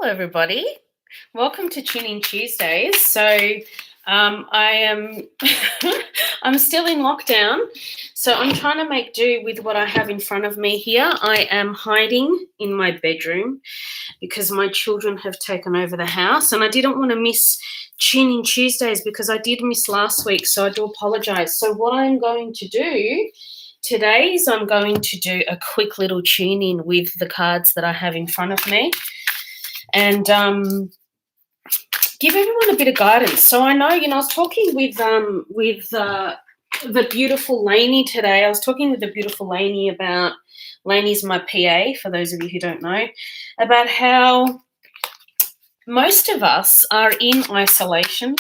Hello, everybody. Welcome to Tuning Tuesdays. I am I'm still in lockdown, so I'm trying to make do with what I have in front of me here. I am hiding in my bedroom because my children have taken over the house, and I didn't want to miss Tuning Tuesdays because I did miss last week, so I do apologize. So what I'm going to do today is I'm going to do a quick little tune-in with the cards that I have in front of me, and give everyone a bit of guidance. So I know, I was talking with the beautiful Lainey today. I was talking with the beautiful Lainey about, Lainey's my PA, for those of you who don't know, about how most of us are in isolation,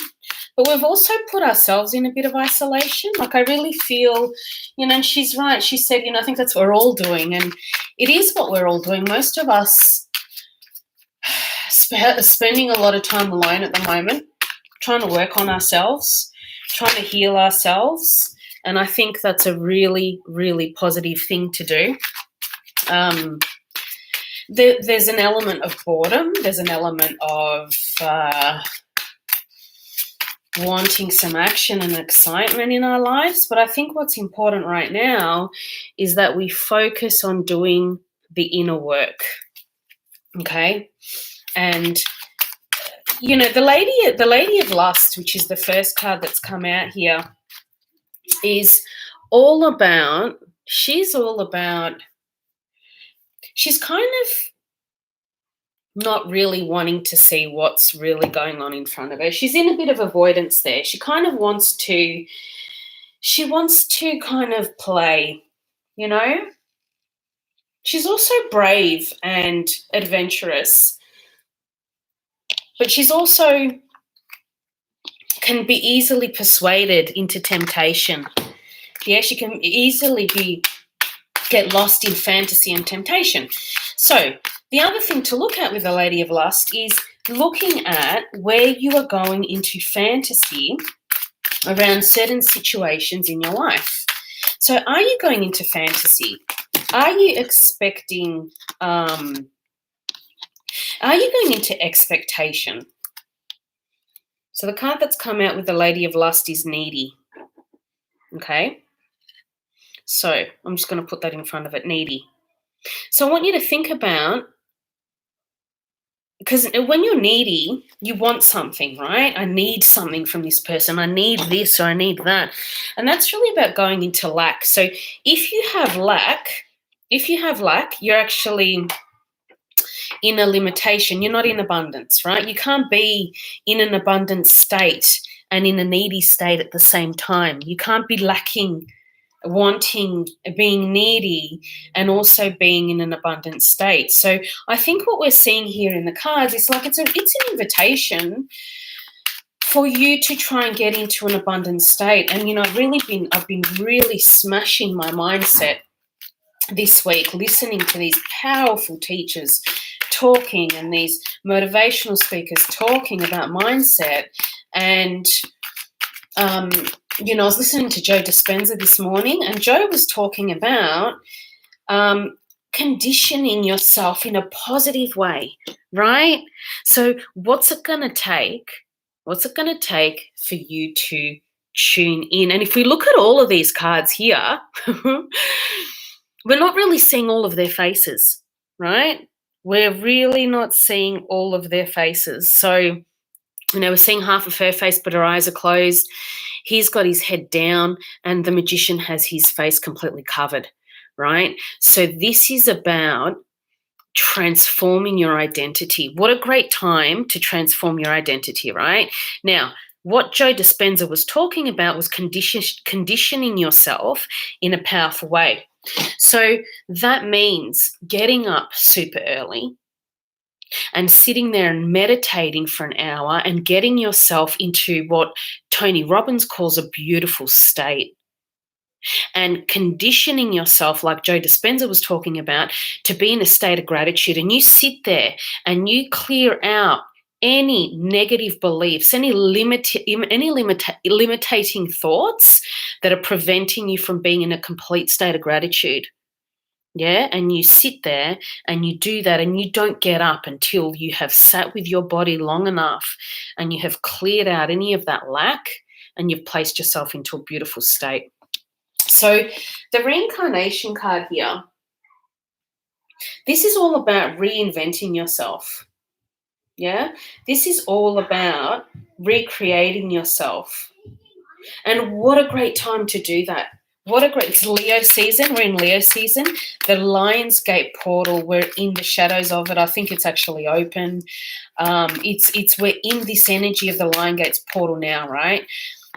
but we've also put ourselves in a bit of isolation. Like, I really feel, and she's right. She said, I think that's what we're all doing, and it is what we're all doing. Most of us spending a lot of time alone at the moment, trying to work on ourselves, trying to heal ourselves, and I think that's a really, really positive thing to do. There's an element of boredom. There's an element of wanting some action and excitement in our lives, but I think what's important right now is that we focus on doing the inner work, okay? And the lady of lust, which is the first card that's come out here, is all about, she's kind of not really wanting to see what's really going on in front of her. She's in a bit of avoidance there. She kind of wants to kind of play, She's also brave and adventurous, but she's also can be easily persuaded into temptation. Yeah, she can easily get lost in fantasy and temptation. So the other thing to look at with the Lady of Lust is looking at where you are going into fantasy around certain situations in your life. So are you going into fantasy? Are you expecting are you going into expectation? So the card that's come out with the Lady of Lust is needy. Okay? So I'm just going to put that in front of it, needy. So I want you to think about, because when you're needy, you want something, right? I need something from this person. I need this or I need that. And that's really about going into lack. So if you have lack, you're actually in a limitation. You're not in abundance, right? You can't be in an abundant state and in a needy state at the same time. You can't be lacking, wanting, being needy, and also being in an abundant state. So I think what we're seeing here in the cards is like it's an invitation for you to try and get into an abundant state. And I've been really smashing my mindset this week, listening to these powerful teachers talking and these motivational speakers talking about mindset. And I was listening to Joe Dispenza this morning, and Joe was talking about conditioning yourself in a positive way, right? So what's it going to take? What's it going to take for you to tune in? And if we look at all of these cards here, we're not really seeing all of their faces, right? We're really not seeing all of their faces. So, we're seeing half of her face, but her eyes are closed. He's got his head down, and the magician has his face completely covered, right? So this is about transforming your identity. What a great time to transform your identity, right? Now, what Joe Dispenza was talking about was conditioning yourself in a powerful way. So that means getting up super early and sitting there and meditating for an hour and getting yourself into what Tony Robbins calls a beautiful state, and conditioning yourself, like Joe Dispenza was talking about, to be in a state of gratitude. And you sit there and you clear out any negative beliefs, any limiting thoughts that are preventing you from being in a complete state of gratitude. Yeah, and you sit there and you do that and you don't get up until you have sat with your body long enough and you have cleared out any of that lack and you've placed yourself into a beautiful state. So the reincarnation card here, this is all about reinventing yourself. Yeah, this is all about recreating yourself. And what a great time to do that. What a great, it's Leo season. We're in Leo season. The Lionsgate portal, we're in the shadows of it. I think it's actually open. We're in this energy of the Lionsgate's portal now, right?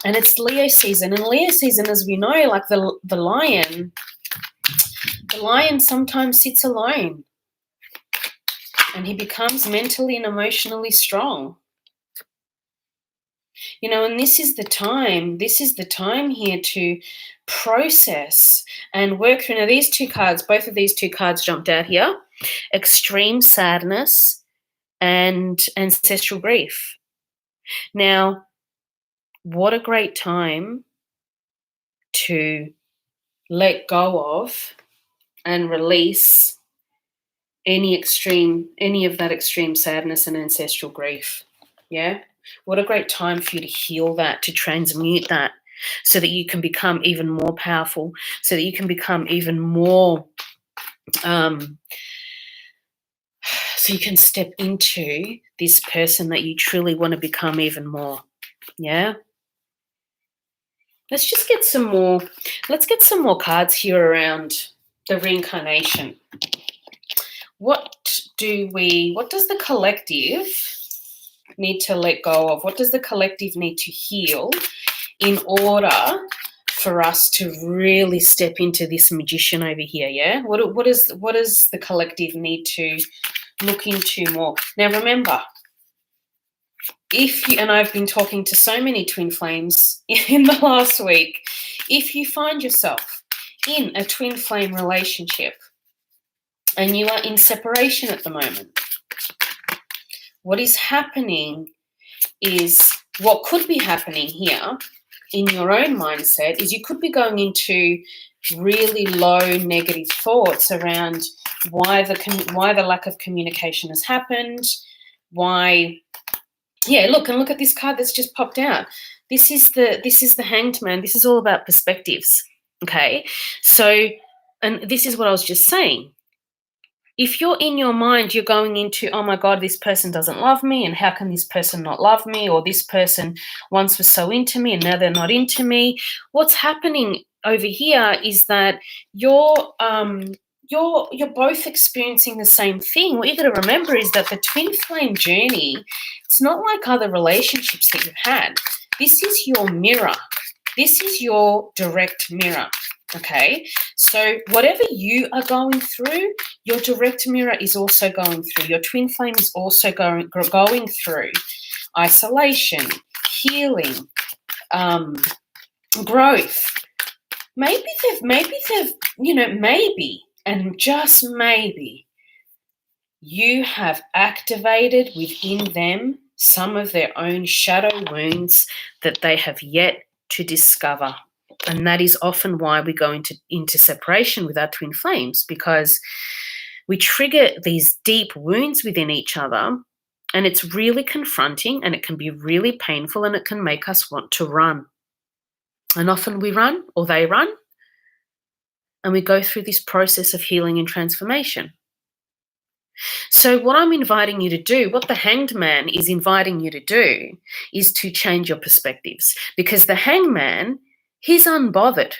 And it's Leo season. And Leo season, as we know, like the lion sometimes sits alone. And he becomes mentally and emotionally strong. You know, and this is the time here to process and work through. Now, these two cards, both of these two cards jumped out here. Extreme sadness and ancestral grief. Now, what a great time to let go of and release any of that extreme sadness and ancestral grief. Yeah? What a great time for you to heal that, to transmute that, so that you can become even more powerful, so that you can become even more, so you can step into this person that you truly want to become even more. Yeah? Let's get some more cards here around the reincarnation. What does the collective need to let go of? What does the collective need to heal in order for us to really step into this magician over here? Yeah, what does the collective need to look into more? Now, remember, and I've been talking to so many twin flames in the last week, if you find yourself in a twin flame relationship and you are in separation at the moment, what is happening is, what could be happening here in your own mindset is you could be going into really low negative thoughts around why the lack of communication has happened, why. Yeah, look at this card that's just popped out. This is the Hanged Man. This is all about perspectives. Okay, so, and this is what I was just saying. If you're in your mind, you're going into, oh my God, this person doesn't love me, and how can this person not love me? Or this person once was so into me and now they're not into me. What's happening over here is that you're both experiencing the same thing. What you got to remember is that the twin flame journey, it's not like other relationships that you've had. This is your mirror. This is your direct mirror. Okay, so whatever you are going through, your direct mirror is also going through. Your twin flame is also going through isolation, healing, growth. Maybe they've, maybe, and just maybe, you have activated within them some of their own shadow wounds that they have yet to discover. And that is often why we go into separation with our twin flames, because we trigger these deep wounds within each other, and it's really confronting, and it can be really painful, and it can make us want to run. And often we run, or they run, and we go through this process of healing and transformation. So what I'm inviting you to do, what the Hanged Man is inviting you to do, is to change your perspectives, because the Hanged Man, he's unbothered.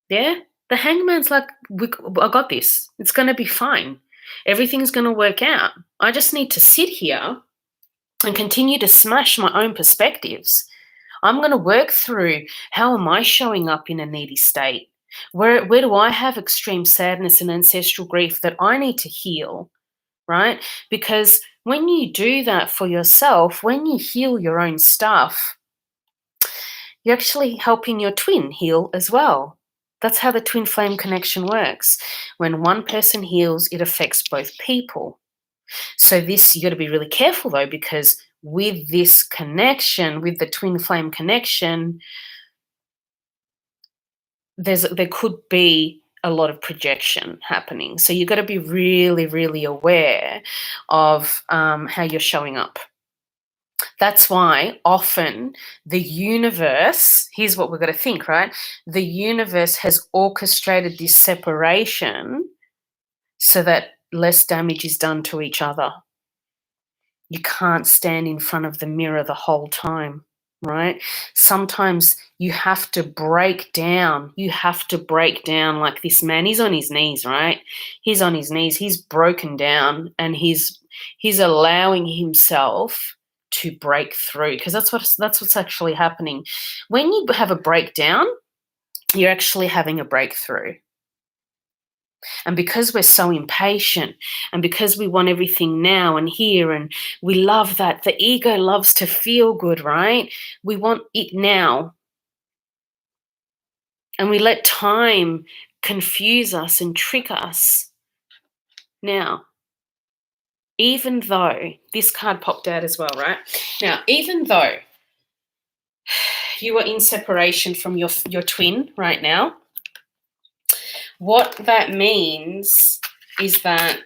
Yeah? The Hangman's like, I got this. It's going to be fine. Everything's going to work out. I just need to sit here and continue to smash my own perspectives. I'm going to work through, how am I showing up in a needy state? Where do I have extreme sadness and ancestral grief that I need to heal, right? Because when you do that for yourself, when you heal your own stuff, you're actually helping your twin heal as well. That's how the twin flame connection works. When one person heals, it affects both people. So this, you got to be really careful though, because with this connection, with the twin flame connection, there could be a lot of projection happening. So you've got to be really, really aware of how you're showing up. That's why often the universe, here's what we've got to think, right? The universe has orchestrated this separation so that less damage is done to each other. You can't stand in front of the mirror the whole time, right? Sometimes you have to break down. You have to break down like this man. He's on his knees, right? He's on his knees. He's broken down and he's allowing himself to break through, because that's what's actually happening. When you have a breakdown, you're actually having a breakthrough. And because we're so impatient and because we want everything now and here, and we love that, the ego loves to feel good, right? We want it now. And we let time confuse us and trick us. Now, even though this card popped out as well, right? Now, even though you are in separation from your twin right now, what that means is that,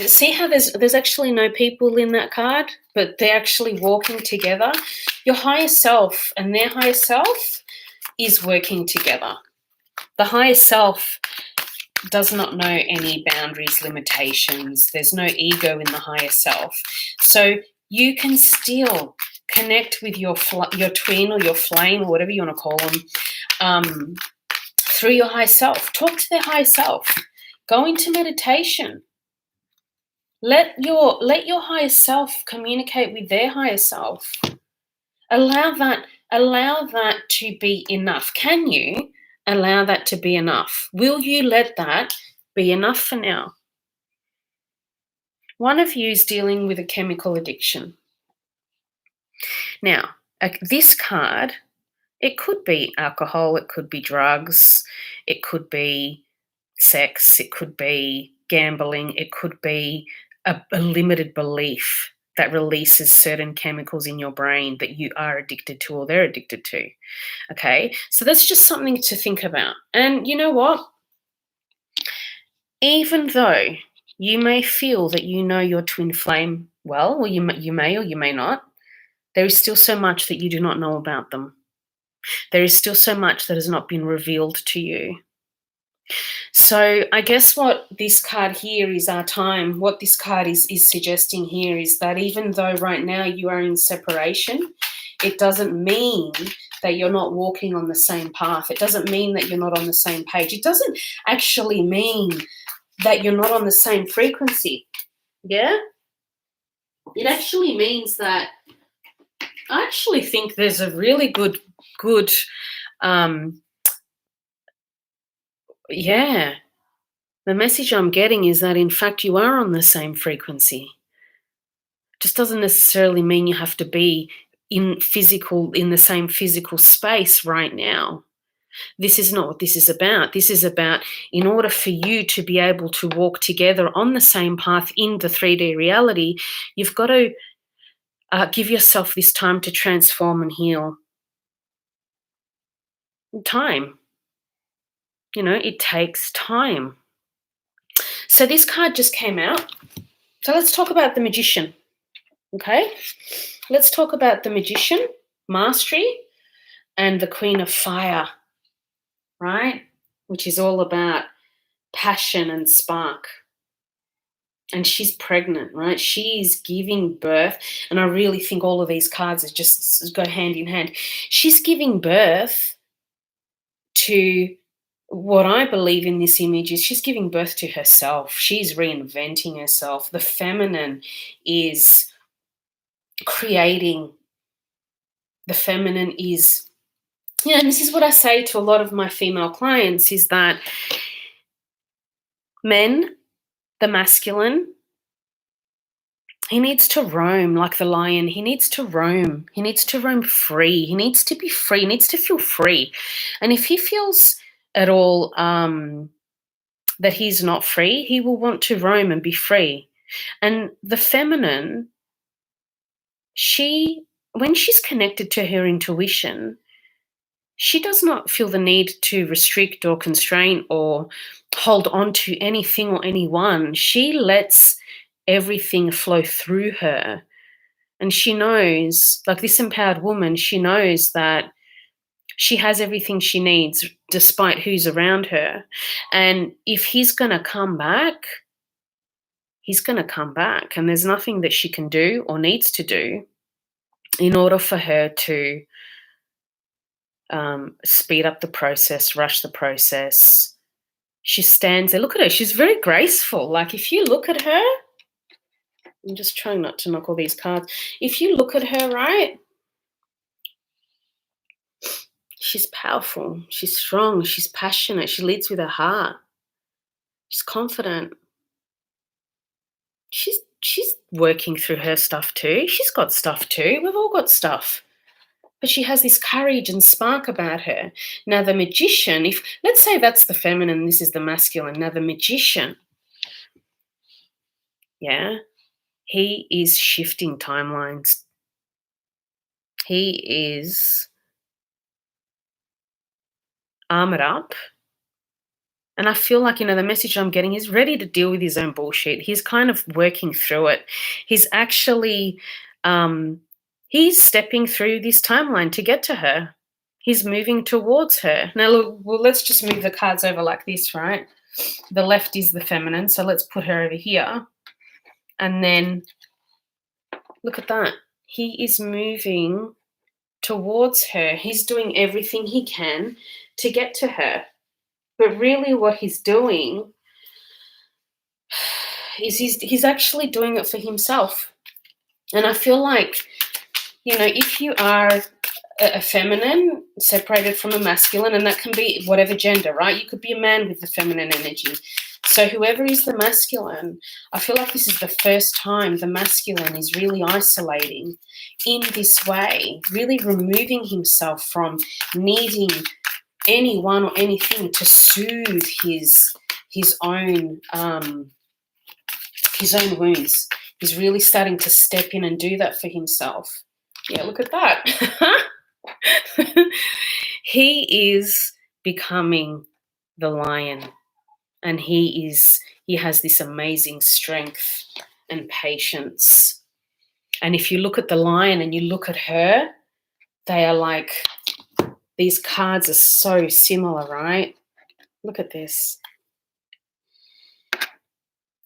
see how there's actually no people in that card, but they're actually walking together. Your higher self and their higher self is working together. The higher self does not know any boundaries, limitations. There's no ego in the higher self. So you can still connect with your twin or your flame or whatever you want to call them, through your higher self. Talk to their higher self. Go into meditation. Let your higher self communicate with their higher self. Allow that to be enough. Can you allow that to be enough? Will you let that be enough for now? One of you is dealing with a chemical addiction. Now, this card, it could be alcohol, it could be drugs, it could be sex, it could be gambling, it could be a limited belief that releases certain chemicals in your brain that you are addicted to or they're addicted to. Okay, so that's just something to think about. And you know what? Even though you may feel that you know your twin flame well, or you may or you may not, there is still so much that you do not know about them. There is still so much that has not been revealed to you. So I guess what this card here is our time. What this card is suggesting here is that even though right now you are in separation, it doesn't mean that you're not walking on the same path. It doesn't mean that you're not on the same page. It doesn't actually mean that you're not on the same frequency. Yeah? It actually means that I actually think there's a really good the message I'm getting is that in fact you are on the same frequency. Just doesn't necessarily mean you have to be in the same physical space right now. This is not what this is about. This is about, in order for you to be able to walk together on the same path in the 3D reality, you've got to give yourself this time to transform and heal. Time. It takes time. So this card just came out. So let's talk about the Magician. Okay? Let's talk about the Magician, Mastery, and the Queen of Fire, right? Which is all about passion and spark. And she's pregnant, right? She's giving birth. And I really think all of these cards just go hand in hand. She's giving birth to what I believe in this image is she's giving birth to herself. She's reinventing herself. The feminine is creating. The feminine is, and this is what I say to a lot of my female clients, is that men, the masculine, he needs to roam like the lion. He needs to roam. He needs to roam free. He needs to be free. He needs to feel free. And if he feels at all that he's not free, he will want to roam and be free. And the feminine, when she's connected to her intuition, she does not feel the need to restrict or constrain or hold on to anything or anyone. She lets everything flow through her. And she knows, like this empowered woman, she knows that she has everything she needs despite who's around her. And if he's going to come back, he's going to come back. And there's nothing that she can do or needs to do in order for her to speed up the process, rush the process. She stands there. Look at her. She's very graceful. Like if you look at her, I'm just trying not to knock all these cards. If you look at her, right, she's powerful. She's strong. She's passionate. She leads with her heart. She's confident. She's working through her stuff too. She's got stuff too. We've all got stuff. But she has this courage and spark about her. Now, the magician, if let's say that's the feminine, this is the masculine. Now, the magician, yeah, he is shifting timelines. He is armored up. And I feel like, the message I'm getting is ready to deal with his own bullshit. He's kind of working through it. He's actually, he's stepping through this timeline to get to her. He's moving towards her. Now, look, well, let's just move the cards over like this, right? The left is the feminine, so let's put her over here. And then look at that. He is moving towards her. He's doing everything he can to get to her. But really what he's doing is he's actually doing it for himself. And I feel like, if you are a feminine separated from a masculine, and that can be whatever gender, right? You could be a man with the feminine energy. So whoever is the masculine, I feel like this is the first time the masculine is really isolating in this way, really removing himself from needing anyone or anything to soothe his own wounds. He's really starting to step in and do that for himself. Yeah, look at that. He is becoming the lion, and he has this amazing strength and patience. And if you look at the lion and you look at her, they are like, these cards are so similar, right? Look at this.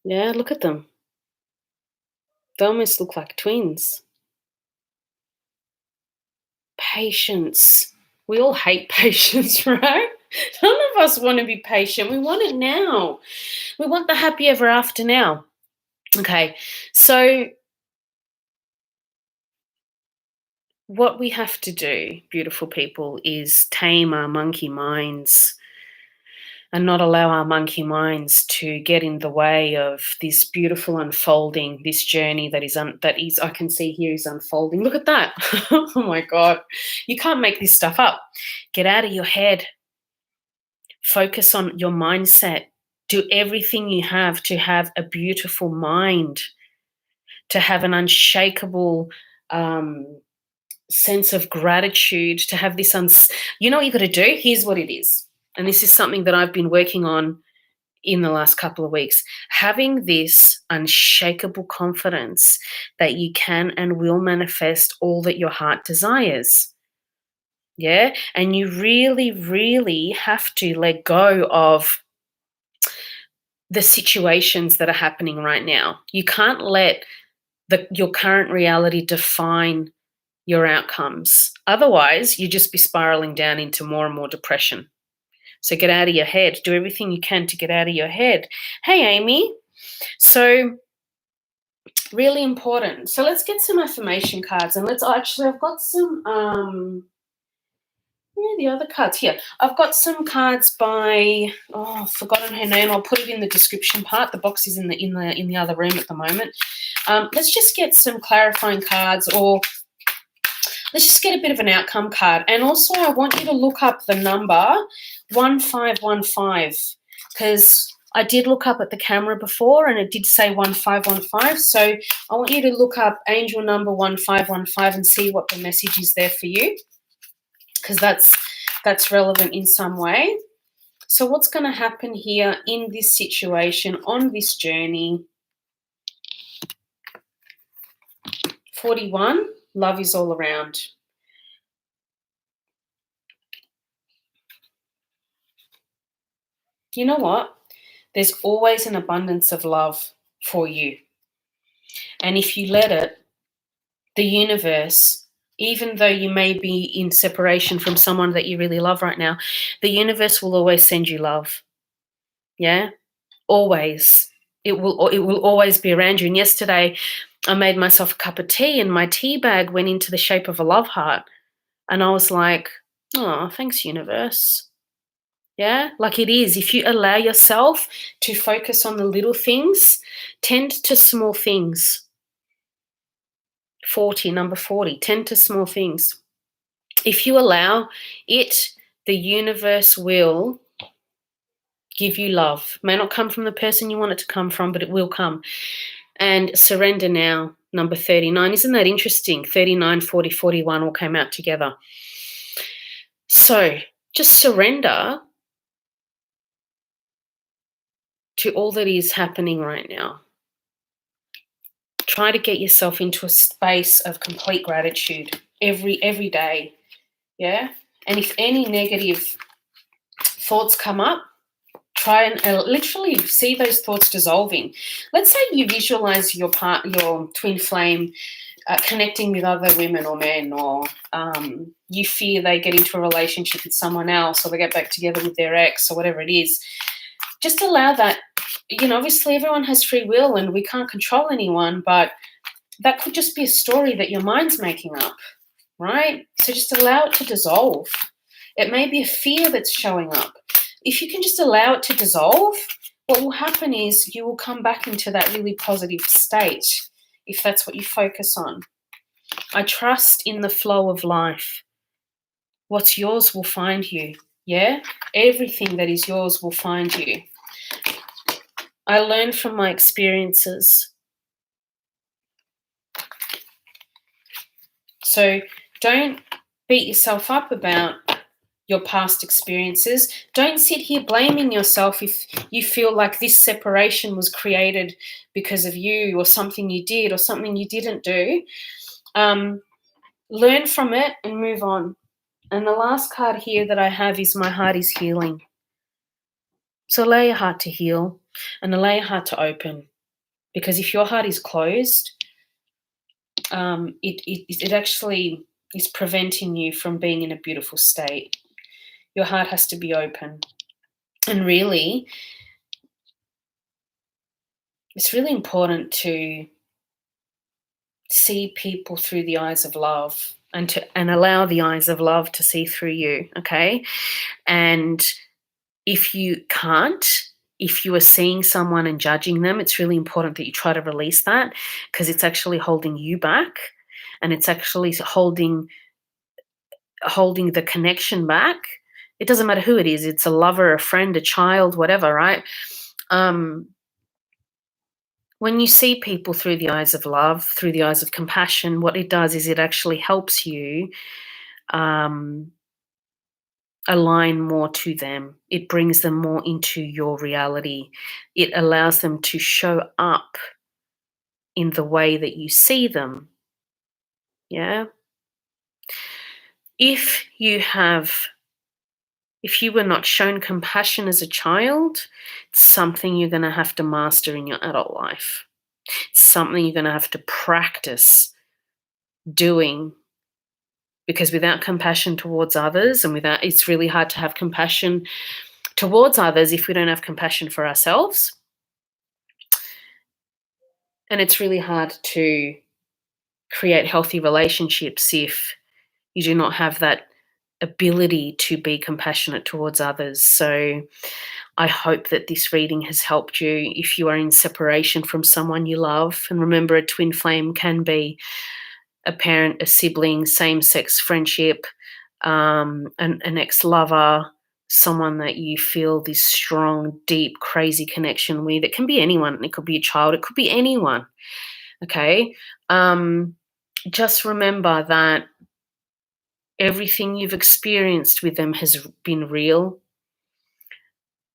Yeah, look at them. They almost look like twins. Patience. We all hate patience, right? None of us want to be patient. We want it now. We want the happy ever after now. Okay, so what we have to do, beautiful people, is tame our monkey minds and not allow our monkey minds to get in the way of this beautiful unfolding, this journey that is I can see here is unfolding. Look at that. Oh my God. You can't make this stuff up. Get out of your head. Focus on your mindset. Do everything you have to have a beautiful mind, to have an unshakable sense of gratitude, to have this, you know what you got to do? Here's what it is. And this is something that I've been working on in the last couple of weeks. Having this unshakable confidence that you can and will manifest all that your heart desires. Yeah? And you really, really have to let go of the situations that are happening right now. You can't let your current reality define your outcomes. Otherwise, you just be spiraling down into more and more depression. So get out of your head. Do everything you can to get out of your head. Hey, Amy. So really important. So let's get some affirmation cards, and I've got some, the other cards here. I've got some cards by, I've forgotten her name. I'll put it in the description part. The box is in the other room at the moment. Let's just get some clarifying cards, or let's just get a bit of an outcome card. And also I want you to look up the number 1515, because I did look up at the camera before and it did say 1515. So I want you to look up angel number 1515 and see what the message is there for you, because that's that's relevant in some way. So what's going to happen here in this situation, on this journey? 41, love is all around. You know what? There's always an abundance of love for you. And if you let it, the universe, even though you may be in separation from someone that you really love right now, the universe will always send you love. Yeah? Always. It will always be around you. And yesterday I made myself a cup of tea and my tea bag went into the shape of a love heart. And I was like, oh, thanks, universe. Yeah, like it is. If you allow yourself to focus on the little things, tend to small things. 40, number 40, tend to small things. If you allow it, the universe will give you love. May not come from the person you want it to come from, but it will come. And surrender now, number 39. Isn't that interesting? 39, 40, 41 all came out together. So just surrender to all that is happening right now. Try to get yourself into a space of complete gratitude every day. Yeah? And if any negative thoughts come up, try and literally see those thoughts dissolving. Let's say you visualize your twin flame connecting with other women or men, or you fear they get into a relationship with someone else, or they get back together with their ex, or whatever it is. Just allow that. Obviously everyone has free will and we can't control anyone, but that could just be a story that your mind's making up, right? So just allow it to dissolve. It may be a fear that's showing up. If you can just allow it to dissolve, what will happen is you will come back into that really positive state if that's what you focus on. I trust in the flow of life. What's yours will find you, yeah? Everything that is yours will find you. I learned from my experiences. So don't beat yourself up about your past experiences. Don't sit here blaming yourself if you feel like this separation was created because of you or something you did or something you didn't do. Learn from it and move on. And the last card here that I have is my heart is healing. So allow your heart to heal and allow your heart to open. Because if your heart is closed, it actually is preventing you from being in a beautiful state. Your heart has to be open. And really, it's really important to see people through the eyes of love and allow the eyes of love to see through you, okay? And if you can't, if you are seeing someone and judging them, it's really important that you try to release that, because it's actually holding you back and it's actually holding the connection back. It doesn't matter who it is. It's a lover, a friend, a child, whatever, right? When you see people through the eyes of love, through the eyes of compassion, what it does is it actually helps you align more to them. It brings them more into your reality. It allows them to show up in the way that you see them. Yeah? If you were not shown compassion as a child, it's something you're going to have to master in your adult life. It's something you're going to have to practice doing, because without compassion towards others it's really hard to have compassion towards others if we don't have compassion for ourselves. And it's really hard to create healthy relationships if you do not have that ability to be compassionate towards others. So I hope that this reading has helped you if you are in separation from someone you love. And remember, a twin flame can be a parent, a sibling, same-sex friendship, an ex-lover, someone that you feel this strong, deep, crazy connection with. It can be anyone. It could be a child. It could be anyone. Okay? Just remember that everything you've experienced with them has been real.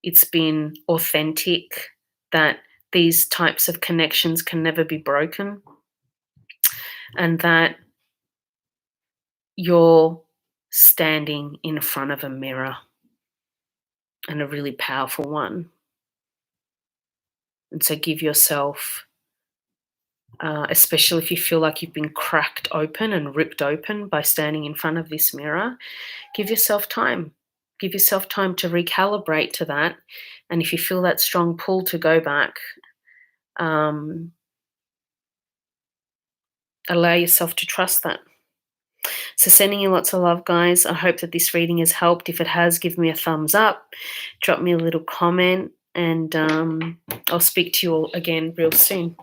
It's been authentic, that these types of connections can never be broken, and that you're standing in front of a mirror, and a really powerful one. And so give yourself, especially if you feel like you've been cracked open and ripped open by standing in front of this mirror, give yourself time. Give yourself time to recalibrate to that. And if you feel that strong pull to go back, allow yourself to trust that. So sending you lots of love, guys. I hope that this reading has helped. If it has, give me a thumbs up, drop me a little comment, and I'll speak to you all again real soon.